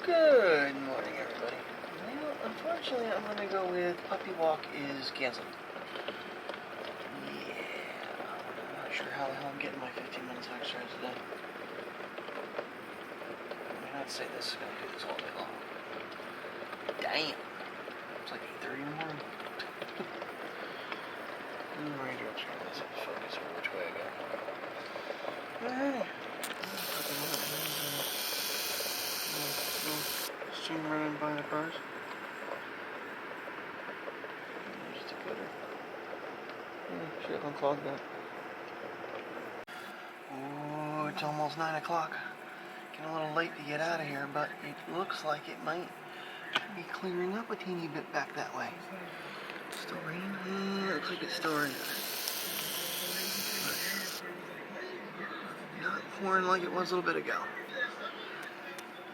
Good morning, everybody. Well, unfortunately, I'm going to go with Puppy Walk is canceled. Yeah, I'm not sure how the hell I'm getting my 15 minutes of exercise today. I mean, I'd say this is going to do this all day long. Damn. It's like 8:30 in the morning. Raindrops are going to focus on which way I go. Alright. Steam running by the cars. Just a cutter. Should have unclogged that. Oh, it's almost 9 o'clock. Getting a little late to get out of here, but it looks like it might be clearing up a teeny bit back that way. Still raining? Yeah, looks like it's still raining. But not pouring like it was a little bit ago.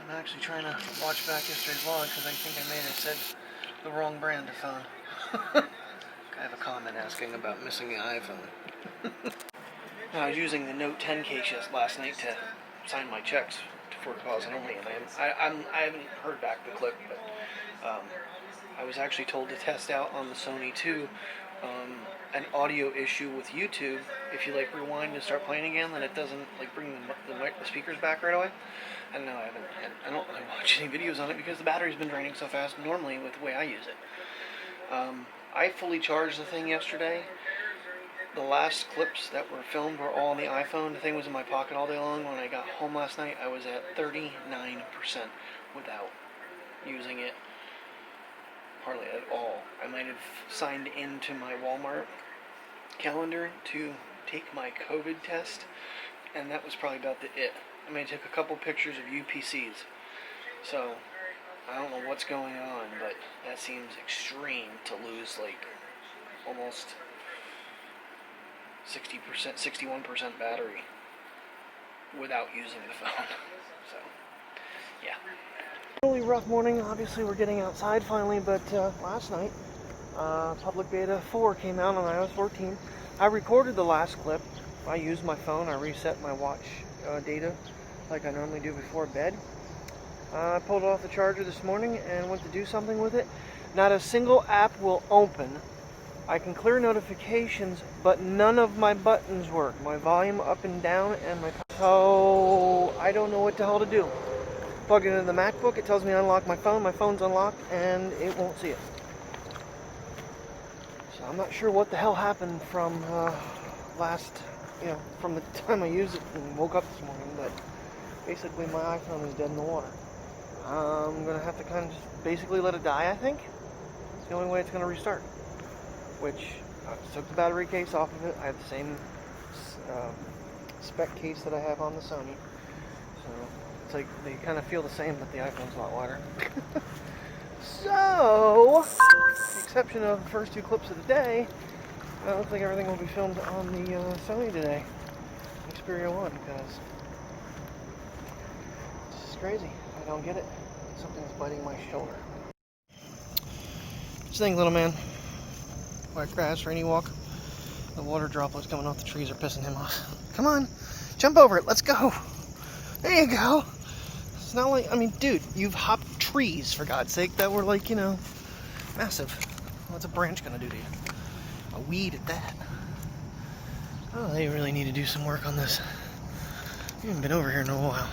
I'm actually trying to watch back yesterday's vlog because I think I may have said the wrong brand of phone. I have a comment asking about missing the iPhone. I was using the Note 10 case last night to sign my checks for deposit only, and I haven't heard back the clip, but I was actually told to test out on the Sony 2 an audio issue with YouTube. If you rewind and start playing again, then it doesn't bring the speakers back right away. I don't know. I don't really watch any videos on it because the battery's been draining so fast normally with the way I use it. I fully charged the thing yesterday. The last clips that were filmed were all on the iPhone. The thing was in my pocket all day long. When I got home last night, I was at 39% without using it hardly at all. I might have signed into my Walmart calendar to take my COVID test, and that was probably about it. I mean, I took a couple pictures of UPCs, so I don't know what's going on, but that seems extreme to lose almost 60%, 61% battery without using the phone. So, yeah. Really rough morning. Obviously, we're getting outside finally, but last night, Public Beta 4 came out on iOS14. I recorded the last clip. I used my phone. I reset my watch data like I normally do before bed. I pulled it off the charger this morning and went to do something with it. Not a single app will open. I can clear notifications, but none of my buttons work. My volume up and down and my... So, I don't know what the hell to do. Plug it into the Macbook, it tells me to unlock my phone's unlocked, and it won't see it. So I'm not sure what the hell happened from from the time I used it and woke up this morning, but basically my iPhone is dead in the water. I'm going to have to kind of just basically let it die, I think. It's the only way it's going to restart. Which, I took the battery case off of it. I have the same spec case that I have on the Sony. So, it's like they kind of feel the same, but the iPhone's a lot wider. So, with the exception of the first two clips of the day, it looks like everything will be filmed on the Sony today. Xperia 1, because this is crazy. I don't get it. Something's biting my shoulder. What you think, little man? Wet grass, rainy walk. The water droplets coming off the trees are pissing him off. Come on, jump over it. Let's go. There you go. It's not like, I mean, dude, you've hopped trees, for God's sake, that were massive. What's a branch gonna do to you? A weed at that. Oh, they really need to do some work on this. I haven't been over here in a while.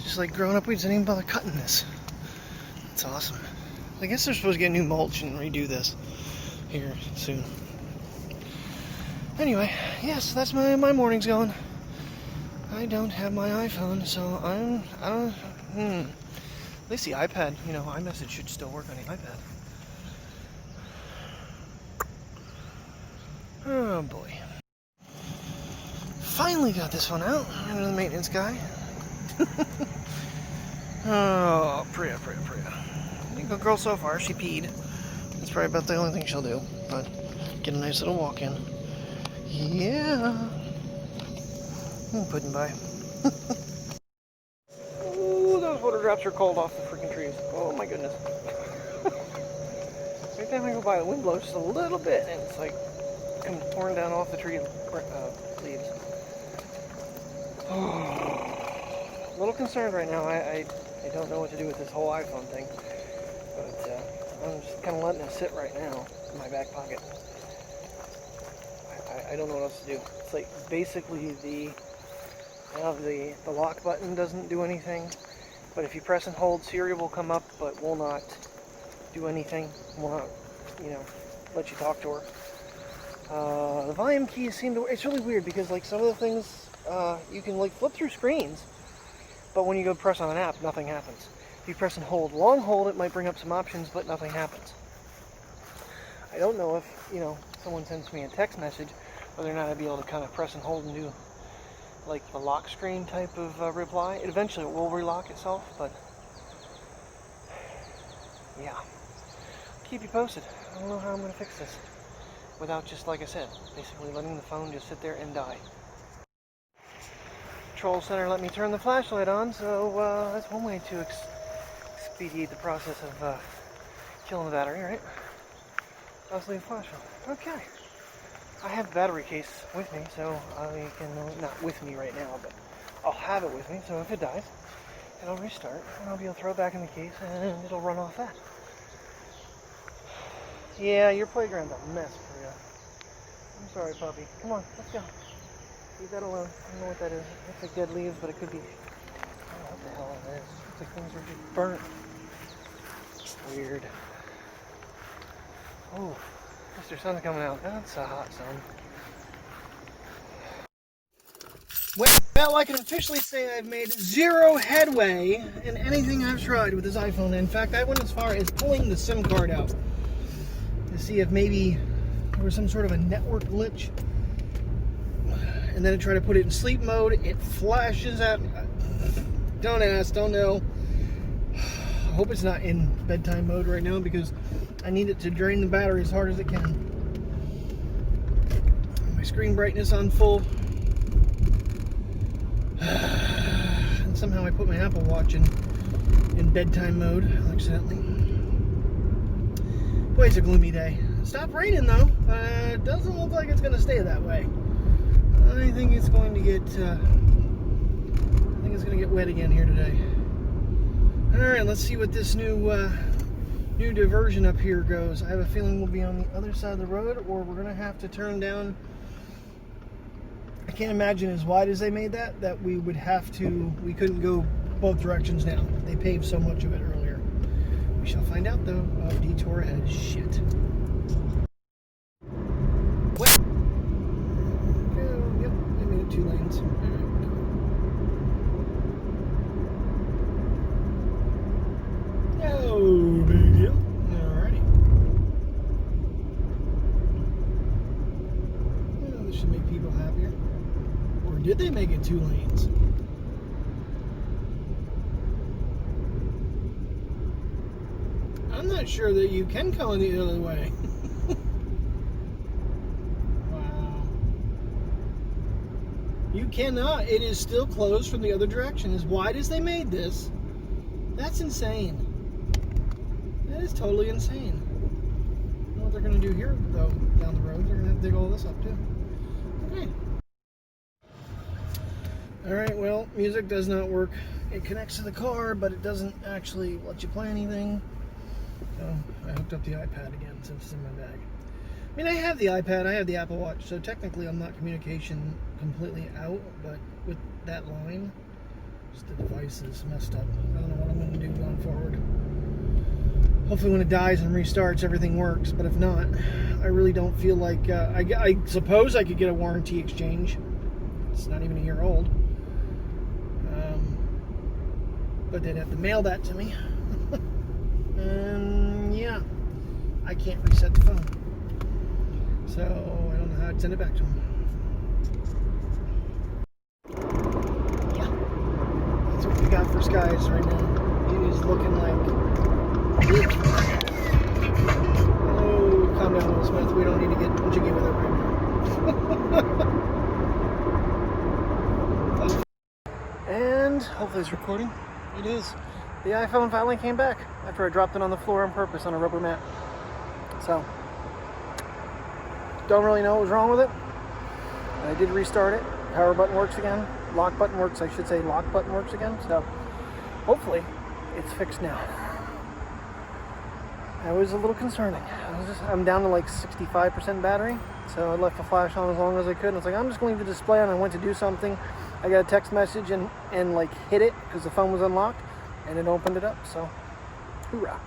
Just like growing up weeds, I didn't even bother cutting this. That's awesome. I guess they're supposed to get new mulch and redo this here soon. Anyway, yes, that's my morning's going. I don't have my iPhone, so at least the iPad, iMessage should still work on the iPad. Oh boy. Finally got this one out. I'm the maintenance guy. Oh, Priya. Good girl so far. She peed. That's probably about the only thing she'll do. But get a nice little walk in. Yeah. Pudding by. Ooh, those water drops are cold off the freaking trees. Oh my goodness. Every time I go by, the wind blows just a little bit, and it's like pouring down off the tree leaves. a little concerned right now. I don't know what to do with this whole iPhone thing, but I'm just kind of letting it sit right now in my back pocket. I don't know what else to do. It's like basically the lock button doesn't do anything, but if you press and hold, Siri will come up but will not do anything, will not, you know, let you talk to her. The volume keys seem to, it's really weird because like some of the things you can like flip through screens, but when you go press on an app, nothing happens. If you press and hold, long hold, it might bring up some options, but nothing happens. I don't know if, you know, someone sends me a text message, whether or not I'd be able to kind of press and hold and do like the lock screen type of reply. It eventually will relock itself, but yeah. Keep you posted. I don't know how I'm going to fix this without just, like I said, basically letting the phone just sit there and die. Control center let me turn the flashlight on, so that's one way to expedite the process of killing the battery, right? Let's leave the flashlight. Okay. I have the battery case with me, so I can, not with me right now, but I'll have it with me, so if it dies, it'll restart, and I'll be able to throw it back in the case, and it'll run off that. Yeah, your playground's a mess for you. I'm sorry, puppy. Come on, let's go. Leave that alone. I don't know what that is. It looks like dead leaves, but it could be, I don't know what the hell it is. It looks like things are just burnt. Weird. Oh. Mr. Sun's coming out. That's a hot sun. Well, I can officially say I've made zero headway in anything I've tried with this iPhone. In fact, I went as far as pulling the SIM card out to see if maybe there was some sort of a network glitch. And then I try to put it in sleep mode. It flashes at me. Don't ask, don't know. I hope it's not in bedtime mode right now because I need it to drain the battery as hard as it can. My screen brightness on full. And somehow I put my Apple Watch in bedtime mode accidentally. Boy, it's a gloomy day. It stopped raining though. It doesn't look like it's going to stay that way. I think it's going to get wet again here today. Alright, let's see what this new diversion up here goes. I have a feeling we'll be on the other side of the road, or we're going to have to turn down. I can't imagine as wide as they made that we would have to, we couldn't go both directions now. They paved so much of it earlier. We shall find out though. Oh, detour ahead. Shit. What? Yep, they made it 2 lanes. No big deal. Alrighty. Well, this should make people happier. Or did they make it 2 lanes? I'm not sure that you can go in the other way. Wow. You cannot. It is still closed from the other direction. As wide as they made this, that's insane. That is totally insane. I don't know what they're going to do here, though, down the road. They're going to have to dig all this up, too. Okay. Alright, well, music does not work. It connects to the car, but it doesn't actually let you play anything. So, I hooked up the iPad again since it's in my bag. I mean, I have the iPad, I have the Apple Watch, so technically I'm not communication completely out, but with that line, just the device is messed up. I don't know what I'm going to do going forward. Hopefully when it dies and restarts, everything works. But if not, I really don't feel like... I suppose I could get a warranty exchange. It's not even a year old. But they'd have to mail that to me. And yeah, I can't reset the phone. So I don't know how to send it back to them. Yeah. That's what we got for skies right now. It is looking like... Oh, calm down, Will Smith. We don't need to get jiggy with it right now. And hopefully it's recording. It is. The iPhone finally came back after I dropped it on the floor on purpose on a rubber mat. So, don't really know what was wrong with it. I did restart it. Power button works again. lock button works, I should say lock button works again. So hopefully it's fixed now. That was a little concerning. I'm down to like 65% battery, so I left the flash on as long as I could. And I was like, I'm just going to leave the display on. I went to do something. I got a text message and like hit it because the phone was unlocked, and it opened it up. So, hoorah.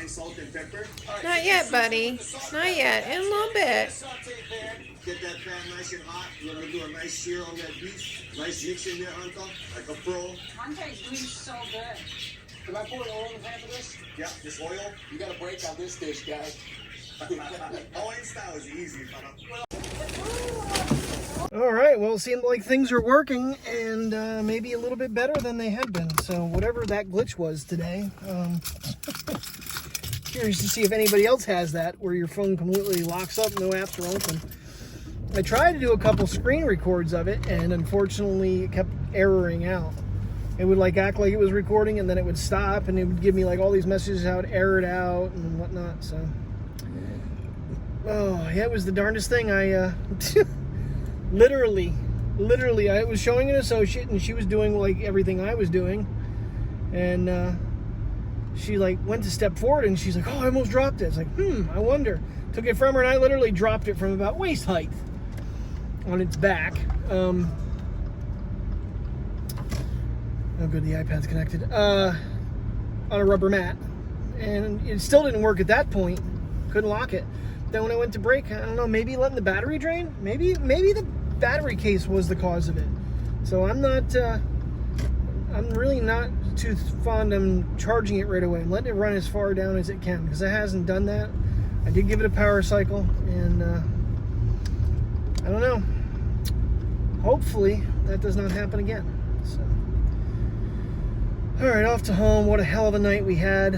Salt and pepper. Not yet, buddy. Not yet. In a little bit. Get that pan nice and hot. You're gonna do a nice sear on that beef. Nice mix in there, Hunter, like a pro. Hunter's doing so good. Can I pour oil in half of this? Yeah, this oil. You got to break on this dish, guys. Oil style is easy, All right, well, it seemed like things are working, and maybe a little bit better than they had been. So whatever that glitch was today, curious to see if anybody else has that, where your phone completely locks up, no apps are open. I tried to do a couple screen records of it, and unfortunately it kept erroring out. It would like act like it was recording, and then it would stop, and it would give me like all these messages how it errored out and whatnot. So, oh yeah, it was the darndest thing. I literally, I was showing an associate, and she was doing like everything I was doing, and she like went to step forward, and she's like, "Oh, I almost dropped it." It's like, I wonder. Took it from her, and I literally dropped it from about waist height on its back. Oh good, the iPad's connected. On a rubber mat. And it still didn't work at that point. Couldn't lock it. Then when I went to break, I don't know, maybe letting the battery drain? Maybe the battery case was the cause of it. So I'm really not too fond of charging it right away. I'm letting it run as far down as it can, because it hasn't done that. I did give it a power cycle, and I don't know. Hopefully that does not happen again. So. All right, off to home. What a hell of a night we had.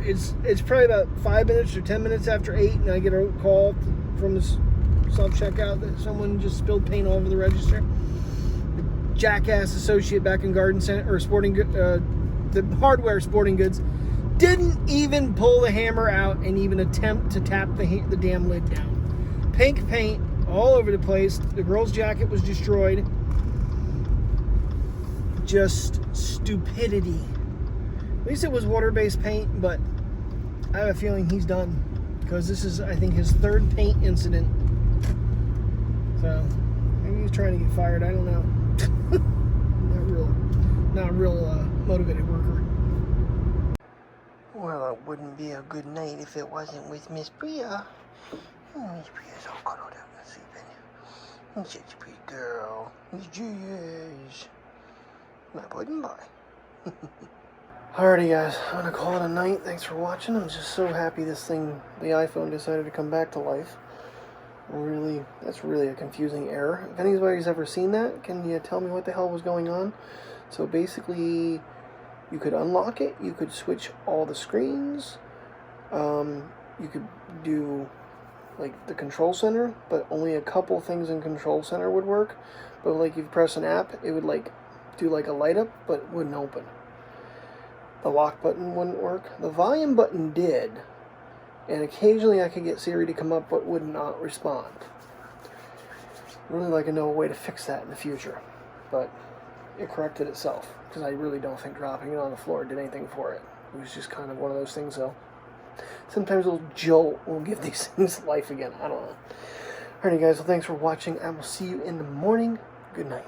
It's probably about 5 minutes or 10 minutes after 8, and I get a call from the self-checkout that someone just spilled paint all over the register. The jackass associate back in Garden Center, or the hardware sporting goods, didn't even pull the hammer out and even attempt to tap the damn lid down. Pink paint all over the place. The girl's jacket was destroyed. Just stupidity. At least it was water-based paint, but I have a feeling he's done, because this is, I think, his third paint incident. So maybe he's trying to get fired. I don't know. not a real motivated worker. Well, it wouldn't be a good night if it wasn't with Miss Bria. Miss Bria's all cuddled up and sleeping. You're such a pretty girl. Yes, she is. My boy and boy. Alrighty guys, I'm gonna call it a night. Thanks for watching. I'm just so happy this thing, the iPhone, decided to come back to life. That's really a confusing error. If anybody's ever seen that, can you tell me what the hell was going on? So basically, you could unlock it, you could switch all the screens, you could do like the control center, but only a couple things in control center would work. But like you press an app, it would like do like a light up, but it wouldn't open. The lock button wouldn't work. The volume button did, and occasionally I could get Siri to come up, but would not respond. I'd really like to know a way to fix that in the future, but it corrected itself, because I really don't think dropping it on the floor did anything for it. It was just kind of one of those things, though. Sometimes a little jolt will give these things life again. I don't know. Alrighty guys, well thanks for watching. I will see you in the morning. Good night.